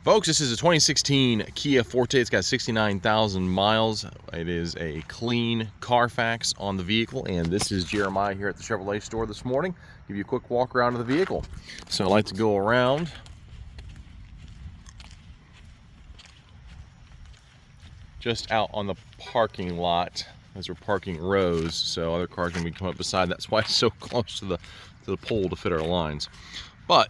Folks, this is a 2016 Kia Forte. It's got 69,000 miles. It is a clean Carfax on the vehicle, and this is Jeremiah here at the Chevrolet store this morning. Give you a quick walk around of the vehicle. So I like to go around just out on the parking lot as we're parking rows, so other cars can be come up beside. That's why it's so close to the pole to fit our lines. But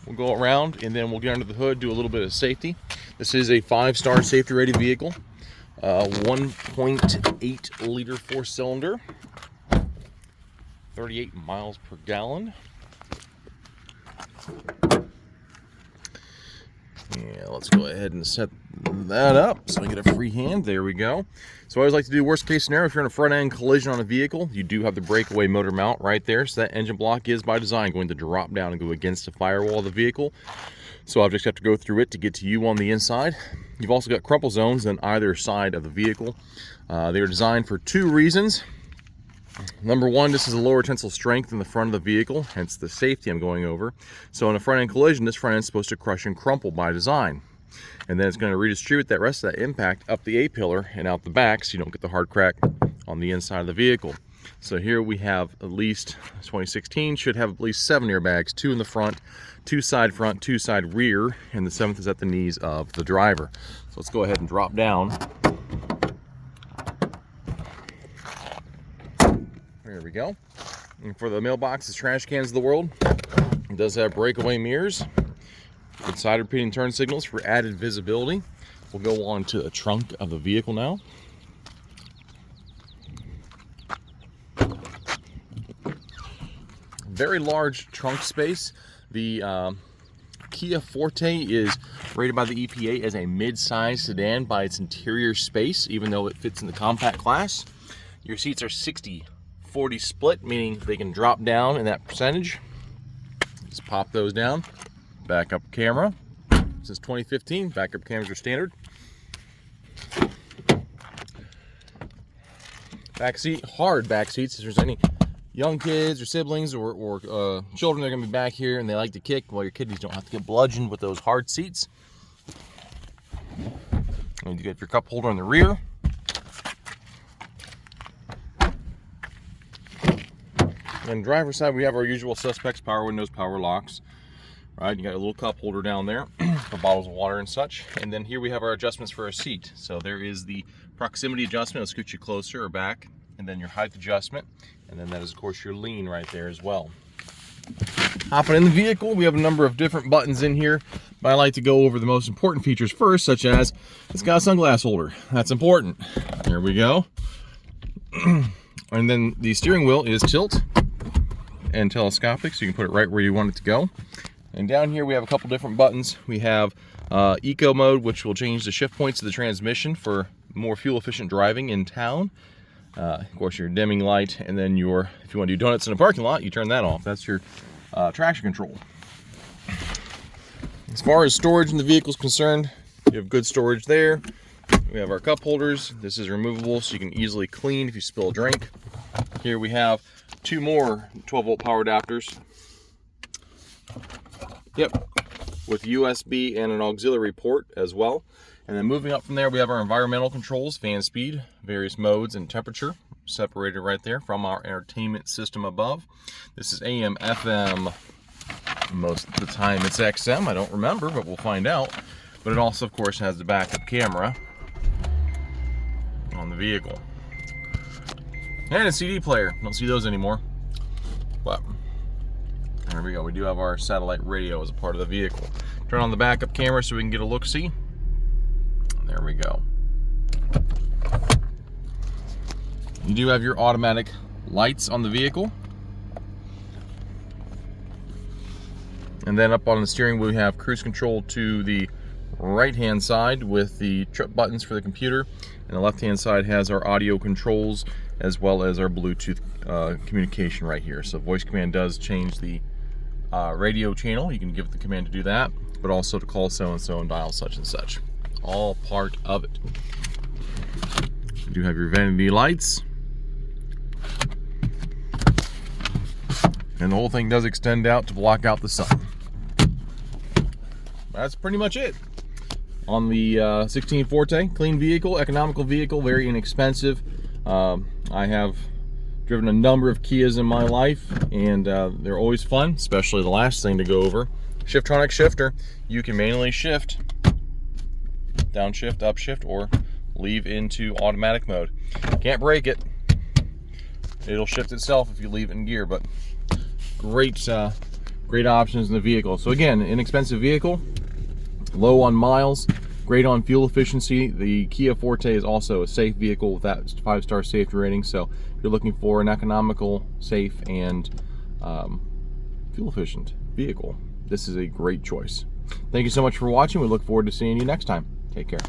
we'll go around and then we'll get under the hood, do a little bit of safety. This is a 5-star safety rated vehicle, 1.8 liter 4-cylinder, 38 miles per gallon. Yeah, let's go ahead and set that up so I get a free hand. There we go. So I always like to do worst case scenario. If you're in a front end collision on a vehicle, you do have the breakaway motor mount right there. So that engine block is by design going to drop down and go against the firewall of the vehicle. So objects have to go through it to get to you on the inside. You've also got crumple zones on either side of the vehicle. They are designed for 2 reasons. Number one, this is a lower tensile strength in the front of the vehicle, hence the safety I'm going over. So in a front end collision, this front end is supposed to crush and crumple by design. And then it's going to redistribute that rest of that impact up the A-pillar and out the back so you don't get the hard crack on the inside of the vehicle. So here we have at least, 2016 should have at least 7 airbags, 2 in the front, 2 side front, 2 side rear, and the 7th is at the knees of the driver. So let's go ahead and drop down. There we go. And for the mailboxes, trash cans of the world, it does have breakaway mirrors, good side repeating turn signals for added visibility. We'll go on to the trunk of the vehicle now. Very large trunk space. The Kia Forte is rated by the EPA as a mid-size sedan by its interior space, even though it fits in the compact class. Your seats are 60/40 split, meaning they can drop down in that percentage. Just pop those down. Backup camera. Since 2015, backup cameras are standard. Back seat, hard back seats. If there's any young kids or siblings or children that are going to be back here and they like to kick, well, your kiddies don't have to get bludgeoned with those hard seats. And you get your cup holder on the rear. And driver's side, we have our usual suspects: power windows, power locks. Right, you got a little cup holder down there for bottles of water and such. And then here we have our adjustments for our seat. So there is the proximity adjustment, it'll scoot you closer or back, and then your height adjustment, and then that is of course your lean right there as well. Hopping in the vehicle, we have a number of different buttons in here, but I like to go over the most important features first, such as it's got a sunglass holder. That's important. There we go. And then the steering wheel is tilt and telescopic, so you can put it right where you want it to go. And down here we have a couple different buttons. We have eco mode, which will change the shift points of the transmission for more fuel efficient driving in town. Of course, your dimming light, and then your, if you want to do donuts in a parking lot, you turn that off. That's your traction control. As far as storage in the vehicle is concerned, you have good storage there. We have our cup holders. This is removable, so you can easily clean if you spill a drink. Here we have 2 more 12-volt power adapters. Yep, with USB and an auxiliary port as well. And then moving up from there, we have our environmental controls, fan speed, various modes, and temperature separated right there from our entertainment system above. This is AM, FM. Most of the time it's XM. I don't remember, but we'll find out. But it also, of course, has the backup camera on the vehicle. And a CD player. Don't see those anymore. But there we go. We do have our satellite radio as a part of the vehicle. Turn on the backup camera so we can get a look-see. There we go. You do have your automatic lights on the vehicle. And then up on the steering wheel, we have cruise control to the right-hand side with the trip buttons for the computer. And the left-hand side has our audio controls as well as our Bluetooth communication right here. So voice command does change the radio channel. You can give it the command to do that, but also to call so-and-so and dial such and such. All part of it. You do have your vanity lights. And the whole thing does extend out to block out the sun. that's pretty much it on the 16 Forte. Clean vehicle, economical vehicle, very inexpensive. I have driven a number of Kias in my life, and they're always fun, especially the last thing to go over. Shiftronic shifter. You can manually shift, downshift, upshift, or leave into automatic mode. Can't break it. It'll shift itself if you leave it in gear, but great options in the vehicle. So again, inexpensive vehicle, low on miles, great on fuel efficiency. The Kia Forte is also a safe vehicle with that 5-star safety rating. So if you're looking for an economical, safe, and fuel efficient vehicle, this is a great choice. Thank you so much for watching. We look forward to seeing you next time. Take care.